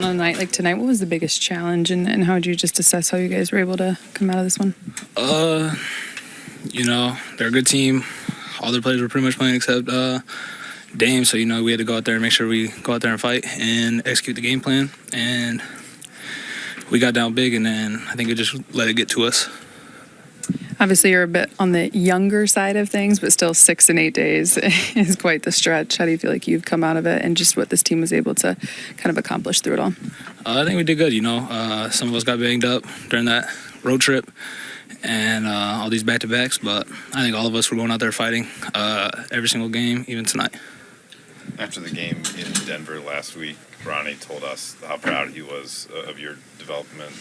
On a night like tonight, what was the biggest challenge, and how would you just assess how you guys were able to come out of this one? They're a good team. All their players were pretty much playing except Dame, so, we had to go out there and make sure we go out there and fight and execute the game plan. And we got down big, and then I think it just let it get to us. Obviously, you're a bit on the younger side of things, but still 6 and 8 days is quite the stretch. How do you feel like you've come out of it and just what this team was able to kind of accomplish through it all? I think we did good, Some of us got banged up during that road trip and all these back-to-backs, but I think all of us were going out there fighting every single game, even tonight. After the game in Denver last week, Bronny told us how proud he was of your development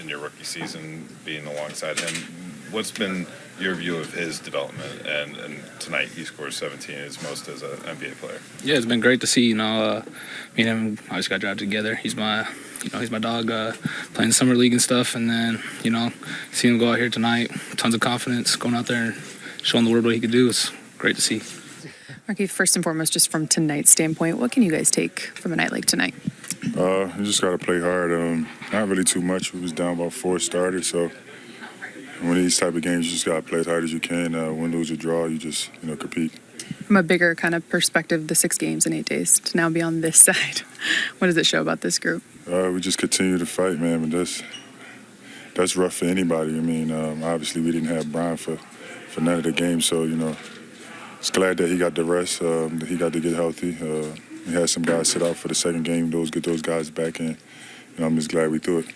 in your rookie season, being alongside him. What's been your view of his development? And tonight he scores 17, his most as an NBA player. Yeah, it's been great to see. Me and him always got drafted together. He's my dog, playing the summer league and stuff. And then, seeing him go out here tonight, tons of confidence, going out there and showing the world what he could do. It's great to see. Markieff, first and foremost, just from tonight's standpoint, what can you guys take from a night like tonight? You just got to play hard. Not really too much. We was down about 4 starters, so when these type of games, you just got to play as hard as you can. Win, lose, or draw, you just, compete. From a bigger kind of perspective, the 6 games in 8 days to now be on this side, what does it show about this group? We just continue to fight, man, but that's rough for anybody. Obviously we didn't have Brian for none of the games, so, it's glad that he got the rest, that he got to get healthy. We had some guys sit out for the second game, get those guys back in. I'm just glad we threw it.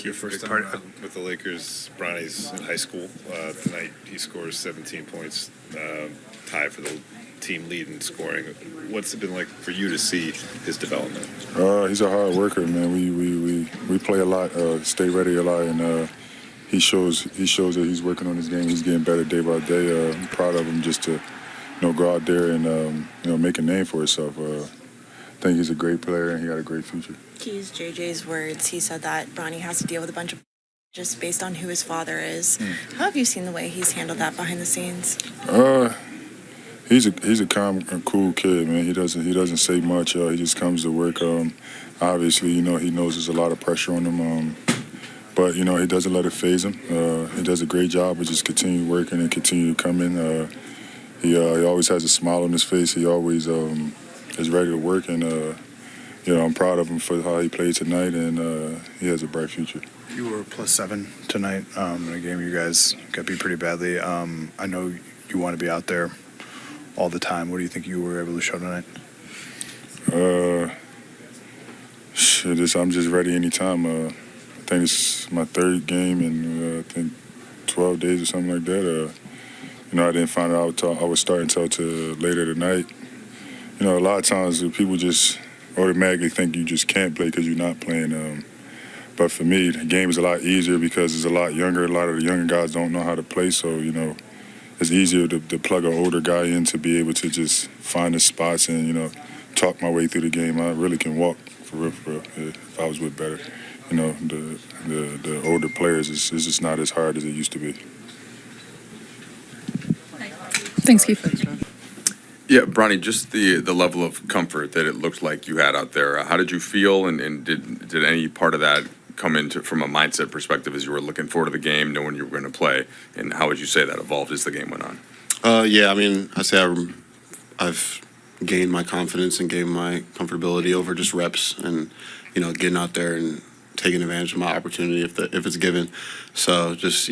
Your first time with the Lakers, Bronny's in high school. Tonight he scores 17 points, tied for the team lead in scoring. What's it been like for you to see his development? He's a hard worker, man. We play a lot, stay ready a lot, and he shows that he's working on his game. He's getting better day by day. I'm proud of him just to go out there and make a name for himself. I think he's a great player and he got a great future. To use JJ's words, he said that Bronny has to deal with a bunch of just based on who his father is. How have you seen the way he's handled that behind the scenes? He's a calm and cool kid, man. He doesn't say much. He just comes to work. Obviously, he knows there's a lot of pressure on him. But he doesn't let it faze him. He does a great job of just continue working and continue to come in. He always has a smile on his face. He always is ready to work, and I'm proud of him for how he played tonight, and he has a bright future. You were +7 tonight in a game you guys got beat pretty badly. I know you want to be out there all the time. What do you think you were able to show tonight? I'm just ready anytime. I think it's my 3rd game in I think 12 days or something like that. I didn't find out I was starting until later tonight. A lot of times people just automatically think you just can't play because you're not playing. But for me, the game is a lot easier because it's a lot younger. A lot of the younger guys don't know how to play, so, it's easier to plug an older guy in to be able to just find the spots and, talk my way through the game. I really can walk for real, if I was with better. The older players, it's just not as hard as it used to be. Thanks, Keith. Yeah, Bronny, just the level of comfort that it looked like you had out there. How did you feel, and did any part of that come into from a mindset perspective as you were looking forward to the game, knowing you were going to play, and how would you say that evolved as the game went on? I say I've gained my confidence and gained my comfortability over just reps and, getting out there and taking advantage of my opportunity if it's given. So just,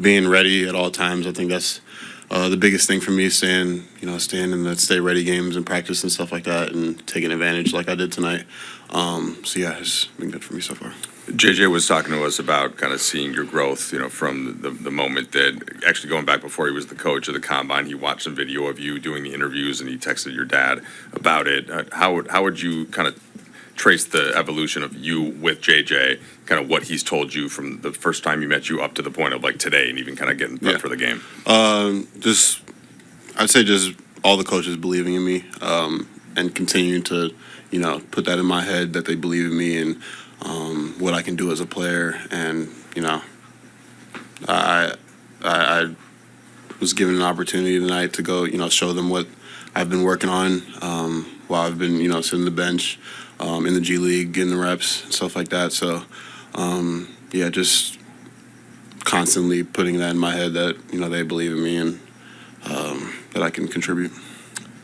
being ready at all times, I think that's the biggest thing for me, staying in the stay ready games and practice and stuff like that and taking advantage like I did tonight. It's been good for me so far. JJ was talking to us about kind of seeing your growth, from the moment that actually going back before he was the coach of the Combine, he watched some video of you doing the interviews and he texted your dad about it. How would you kind of trace the evolution of you with JJ, kind of what he's told you from the first time you met you up to the point of like today and even kind of getting prepped for the game? I'd say just all the coaches believing in me and continuing to, put that in my head that they believe in me and what I can do as a player. And, I was given an opportunity tonight to go, show them what I've been working on while I've been, sitting on the bench. in the G League, getting the reps and stuff like that. So, yeah, just constantly putting that in my head that, they believe in me and that I can contribute.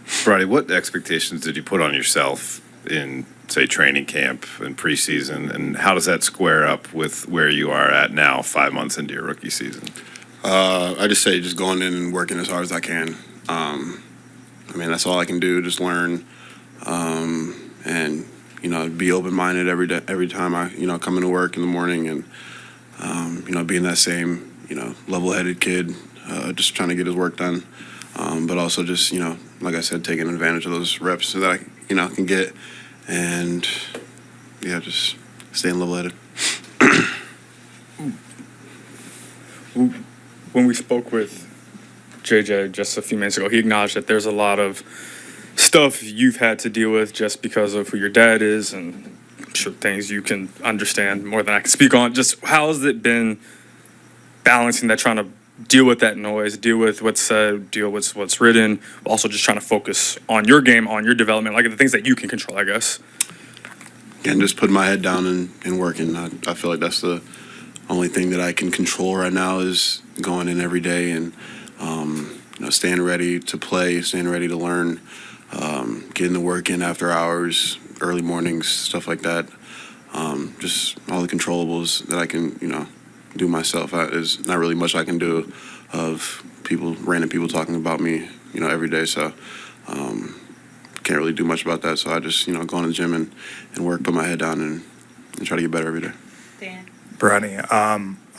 Bronny, what expectations did you put on yourself in, say, training camp and preseason, and how does that square up with where you are at now, 5 months into your rookie season? I just say just going in and working as hard as I can. That's all I can do, just learn and, be open-minded every time I, come into work in the morning and, being that same, level-headed kid, just trying to get his work done. But also just, like I said, taking advantage of those reps so that I, can get and, yeah, just staying level-headed. When we spoke with JJ just a few minutes ago, he acknowledged that there's a lot of stuff you've had to deal with just because of who your dad is, and I'm sure things you can understand more than I can speak on. Just how has it been balancing that, trying to deal with that noise, deal with what's said, deal with what's written, also just trying to focus on your game, on your development, like the things that you can control, I guess. And just putting my head down and working. I feel like that's the only thing that I can control right now is going in every day and, staying ready to play, staying ready to learn, getting the work in after hours, early mornings, stuff like that. Just all the controllables that I can, do myself. There's not really much I can do of random people talking about me, every day. So can't really do much about that. So I just, go in the gym and work, put my head down and try to get better every day. Dan. Bronny,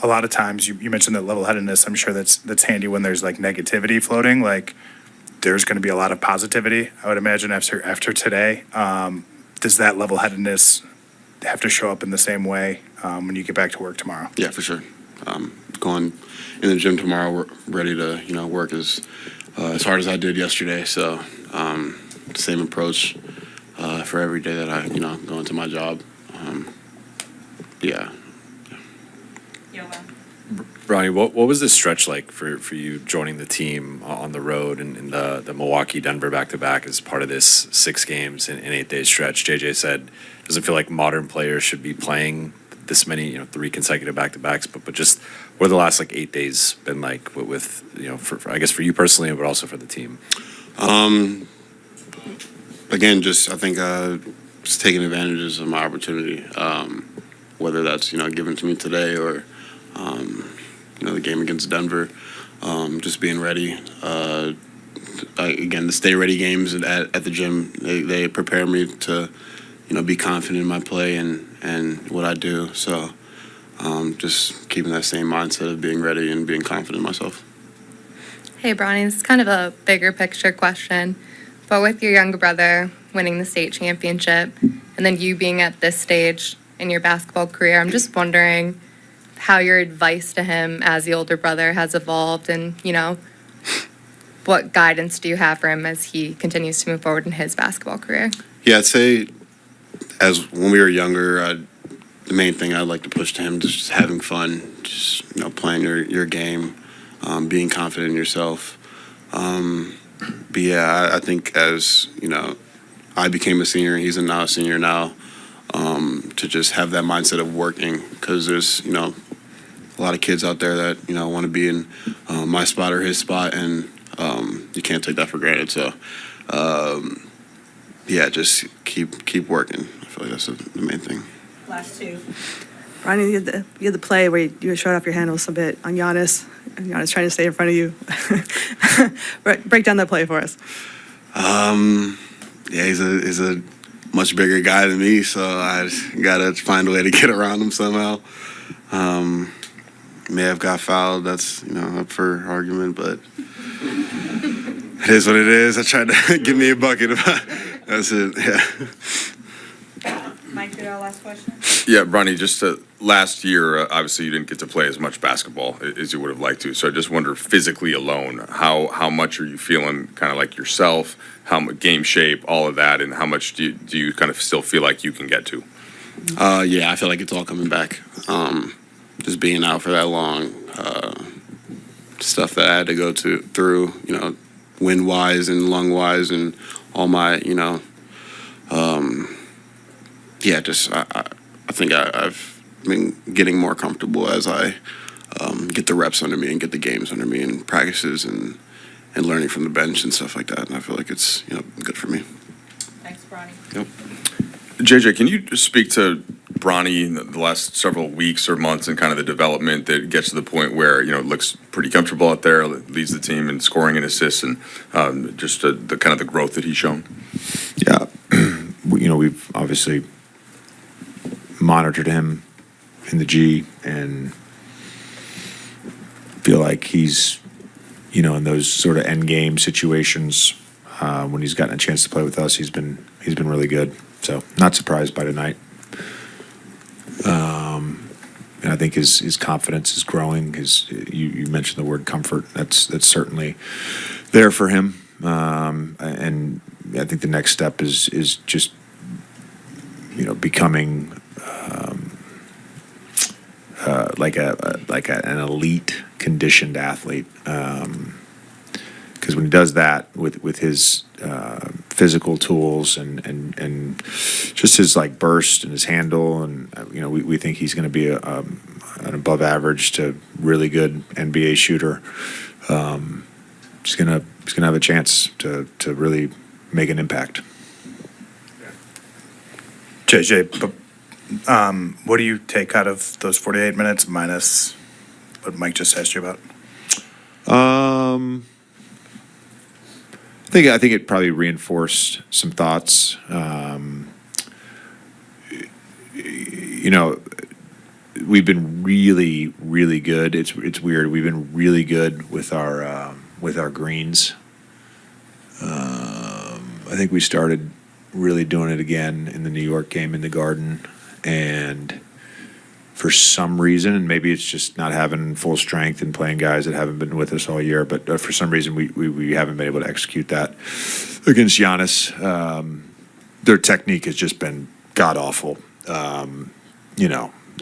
a lot of times you mentioned that level-headedness. I'm sure that's handy when there's like negativity floating. Like there's going to be a lot of positivity, I would imagine, after today. Does that level-headedness have to show up in the same way when you get back to work tomorrow? Yeah, for sure. Going in the gym tomorrow, we're ready to, work as hard as I did yesterday. So same approach for every day that I, go into my job. Yeah. Bronny, what was this stretch like for you joining the team on the road and the Milwaukee, Denver back-to-back as part of this 6 games in 8-day stretch? JJ said, doesn't feel like modern players should be playing this many, 3 consecutive back-to-backs, but just what are the last 8 days been like with for I guess for you personally, but also for the team? Again, just I think just taking advantages of my opportunity, whether that's given to me today or the game against Denver, just being ready. Again, the stay ready games at the gym, they prepare me to be confident in my play and what I do. So just keeping that same mindset of being ready and being confident in myself. Hey, Bronny, this is kind of a bigger picture question, but with your younger brother winning the state championship and then you being at this stage in your basketball career, I'm just wondering how your advice to him as the older brother has evolved and, what guidance do you have for him as he continues to move forward in his basketball career? Yeah, I'd say as when we were younger, the main thing I'd like to push to him is just having fun, just, playing your game, being confident in yourself. But yeah, I think as, I became a senior, he's now a senior now, to just have that mindset of working because there's, a lot of kids out there that, want to be in my spot or his spot, and you can't take that for granted. So, yeah, just keep working. I feel like that's the main thing. Last 2. Bronny, you had the play where you showed off your handles a bit on Giannis, and Giannis trying to stay in front of you. Break down that play for us. Yeah, he's a much bigger guy than me, so I just gotta find a way to get around him somehow. May have got fouled. That's up for argument, but it is what it is. I tried to give me a bucket. That's it. Yeah. Mike, your last question. Yeah, Bronny, just last year, obviously you didn't get to play as much basketball as you would have liked to. So I just wonder, physically alone, how much are you feeling kind of like yourself, how much game shape, all of that, and how much do you kind of still feel like you can get to? Yeah, I feel like it's all coming back. Just being out for that long, stuff that I had to go through, wind-wise and lung-wise and all my, Yeah, just I think I've been getting more comfortable as I get the reps under me and get the games under me and practices and learning from the bench and stuff like that. And I feel like it's good for me. Thanks, Bronny. Yep. JJ, can you just speak to Bronny in the last several weeks or months and kind of the development that gets to the point where, looks pretty comfortable out there, leads the team in scoring and assists, and just the kind of the growth that he's shown? Yeah, we've obviously monitored him in the G and feel like he's, in those sort of end game situations when he's gotten a chance to play with us, he's been really good. So not surprised by tonight. And I think his confidence is growing. You mentioned the word comfort. That's certainly there for him. And I think the next step is just becoming like an elite conditioned athlete. Because when he does that with his physical tools and just his like burst and his handle, and we think he's going to be an above average to really good NBA shooter. He's gonna have a chance to really make an impact. JJ, what do you take out of those 48 minutes minus what Mike just asked you about? I think it probably reinforced some thoughts. We've been really, really good. It's weird. We've been really good with our greens. I think we started really doing it again in the New York game in the Garden, and for some reason, and maybe it's just not having full strength and playing guys that haven't been with us all year, but for some reason we haven't been able to execute that against Giannis. Their technique has just been god awful. No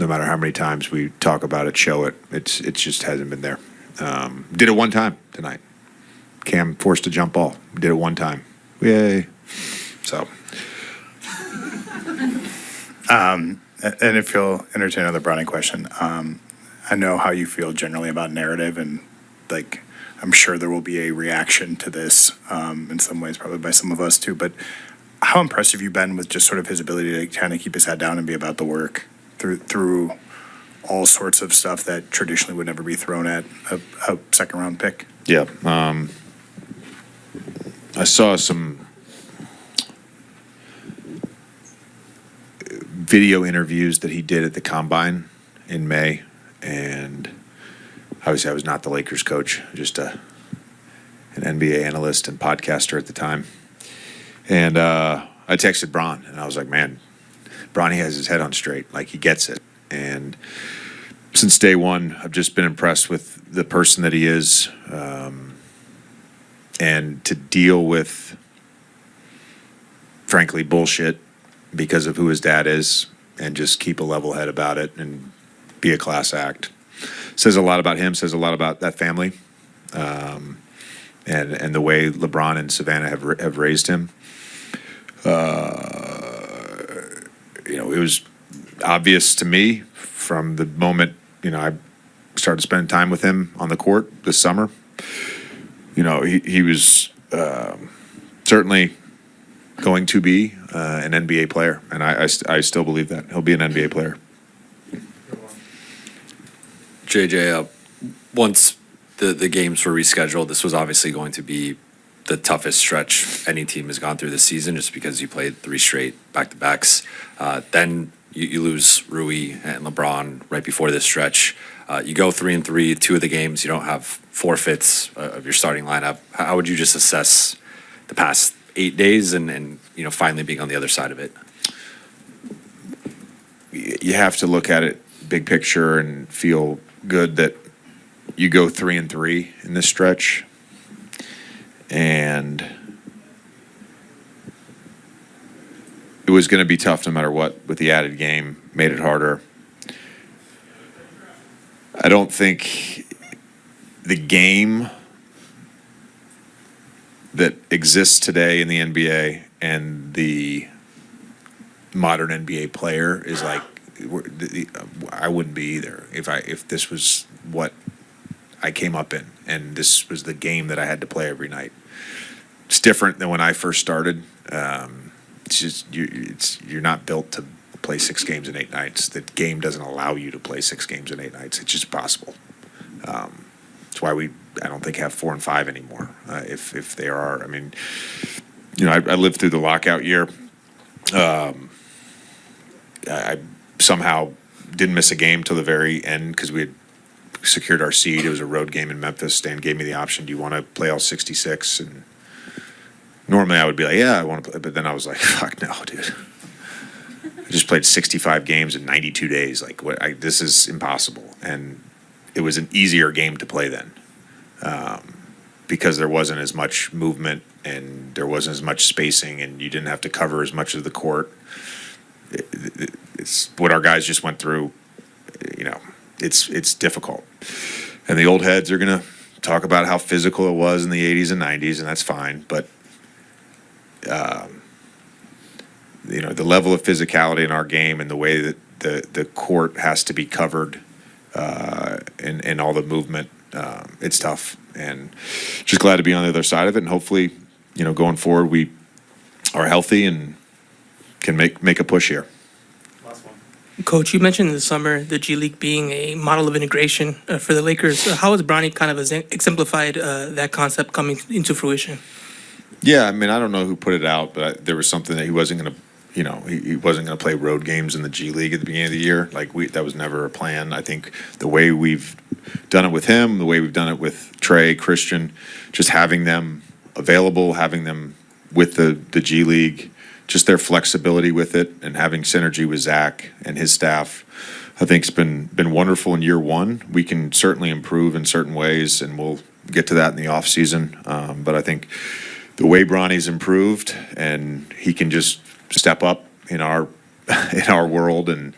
matter how many times we talk about it, show it, it just hasn't been there. Did it one time tonight. Cam forced a jump ball. Did it one time. Yay. So. And if you'll entertain another Bronny question, I know how you feel generally about narrative, and like I'm sure there will be a reaction to this in some ways, probably by some of us too. But how impressed have you been with just sort of his ability to kind of keep his head down and be about the work through all sorts of stuff that traditionally would never be thrown at a second round pick? Yeah. I saw some video interviews that he did at the Combine in May, and obviously I was not the Lakers coach, just an NBA analyst and podcaster at the time. And I texted Bron, and I was like, man, Bronny has his head on straight. Like, he gets it. And since day one, I've just been impressed with the person that he is, and to deal with, frankly, bullshit because of who his dad is, and just keep a level head about it and be a class act. Says a lot about him, says a lot about that family, and the way LeBron and Savannah have raised him. It was obvious to me from the moment, I started spending time with him on the court this summer. He was certainly going to be an NBA player, and I still believe that. He'll be an NBA player. JJ, once the games were rescheduled, this was obviously going to be the toughest stretch any team has gone through this season, just because you played 3 straight back-to-backs. Then you lose Rui and LeBron right before this stretch. You go 3-3, 2 of the games, you don't have forfeits of your starting lineup. How would you just assess the past 8 days and finally being on the other side of it? You have to look at it big picture and feel good that you go 3-3 in this stretch. And it was going to be tough no matter what, with the added game, made it harder. I don't think the game that exists today in the NBA and the modern NBA player is like, I wouldn't be either if this was what I came up in and this was the game that I had to play every night. It's different than when I first started. It's just you're not built to play 6 games in 8 nights. The game doesn't allow you to play 6 games in 8 nights. It's just possible. That's why I don't think have 4 and 5 anymore. If they are, I mean, I lived through the lockout year. I somehow didn't miss a game till the very end because we had secured our seed. It was a road game in Memphis. Stan gave me the option, do you want to play all 66? And normally I would be like, yeah, I want to play. But then I was like, fuck no, dude. I just played 65 games in 92 days. Like, this is impossible. And it was an easier game to play then because there wasn't as much movement and there wasn't as much spacing and you didn't have to cover as much of the court. It's what our guys just went through. It's difficult. And the old heads are going to talk about how physical it was in the 80s and 90s, and that's fine. But, the level of physicality in our game and the way that the court has to be covered and all the movement, it's tough. And just glad to be on the other side of it. And hopefully, going forward, we are healthy and can make a push here. Coach, you mentioned in the summer the G League being a model of integration for the Lakers. How has Bronny kind of exemplified that concept coming into fruition? Yeah, I mean, I don't know who put it out, but there was something that he wasn't going to, he wasn't going to play road games in the G League at the beginning of the year. That was never a plan. I think the way we've done it with him, the way we've done it with Trey, Christian, just having them available, having them with the G League, just their flexibility with it and having synergy with Zach and his staff, I think it's been wonderful in year one. We can certainly improve in certain ways, and we'll get to that in the off season. But I think the way Bronny's improved, and he can just step up in our world and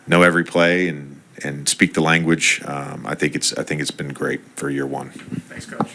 know every play and speak the language. I think it's been great for year one. Thanks, Coach.